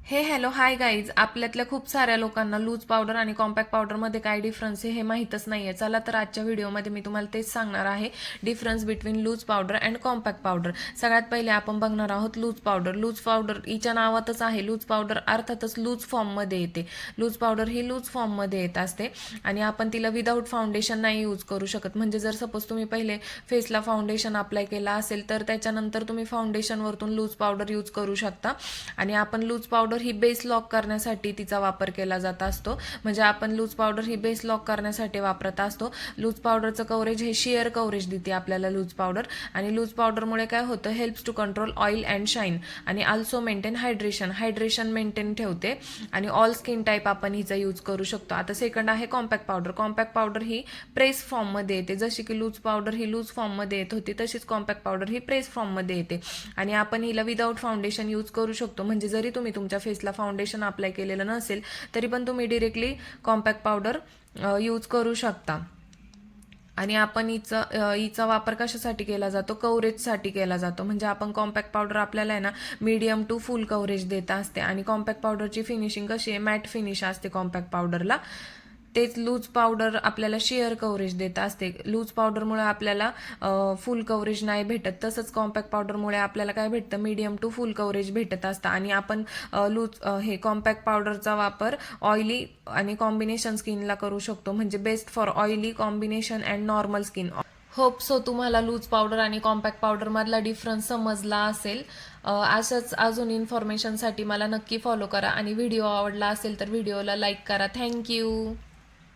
Hello hi guys. आपल्यातल्या खूप साऱ्या लोकांना लूज पावडर आणि कॉम्पॅक्ट पावडरमध्ये काय डिफरन्स आहे हे माहीतच नाहीये. चला तर आजच्या व्हिडिओमध्ये मी तुम्हाला तेच सांगणार आहे, difference between loose powder and compact powder. सगळ्यात पहिले आपण बघणार आहोत लूज पावडर. लूज पावडर हिच्या नावातच आहे लूज पावडर, अर्थातच लूज फॉर्ममध्ये येते. लूज पावडर ही लूज फॉर्ममध्ये येत असते आणि आपण तिला विदाऊट फाउंडेशन नाही यूज करू शकत. म्हणजे जर सपोज तुम्ही पहिले फेसला फाउंडेशन अप्लाय केला असेल तर त्याच्यानंतर तुम्ही फाउंडेशनवरतून लूज पावडर यूज करू शकता. आणि आपण लूज पावडर ही बेस लॉक करण्यासाठी तिचा वापर केला जात असतो. म्हणजे आपण लूज पावडर ही बेस लॉक करण्यासाठी वापरत असतो. लूज पावडरचं कव्हरेज हे शेअर कव्हरेज देते आपल्याला लूज पावडर. आणि लूज पावडरमुळे काय होतं, helps to control oil and shine आणि ऑल्सो मेंटेन हायड्रेशन मेंटेन ठेवते. आणि ऑल स्किन टाईप आपण हिचा यूज करू शकतो. आता सेकंड आहे कॉम्पॅक्ट पावडर. कॉम्पॅक्ट पावडर ही प्रेस फॉर्ममध्ये येते. जशी की लूज पावडर ही लूज फॉर्ममध्ये येत होती, तशीच कॉम्पॅक्ट पावडर ही प्रेस फॉर्ममध्ये येते. आणि आपण हिला विदाऊट फाउंडेशन यूज करू शकतो. म्हणजे जरी तुम्ही तुमच्या फेसला फाउंडेशन अप्लाय केलेलं नसेल तरी पण तुम्ही डिरेक्टली कॉम्पॅक्ट पावडर यूज करू शकता. आणि आपण हिचा वापर कशासाठी केला जातो, कव्हरेजसाठी केला जातो. म्हणजे आपण कॉम्पॅक्ट पावडर आपल्याला आहे ना मीडियम टू फुल कव्हरेज देत असते. आणि कॉम्पॅक्ट पावडरची फिनिशिंग कशी आहे, मॅट फिनिश असते कॉम्पॅक्ट पावडरला. तेच लूज पावडर आपल्याला शेअर कव्हरेज देत असते. लूज पावडरमुळे आपल्याला फुल कव्हरेज नाही भेटत, तसंच कॉम्पॅक्ट पावडरमुळे आपल्याला काय भेटतं, मीडियम टू फुल कव्हरेज भेटत असतं. आणि आपण हे कॉम्पॅक्ट पावडरचा वापर ऑइली आणि कॉम्बिनेशन स्किनला करू शकतो. म्हणजे best for oily combination and normal skin. Hope so तुम्हाला लूज पावडर आणि कॉम्पॅक्ट पावडर मधला डिफरन्स समजला असेल. अशाच अजून इन्फॉर्मेशनसाठी मला नक्की फॉलो करा आणि व्हिडिओ आवडला असेल तर व्हिडिओला लाईक करा. थँक्यू.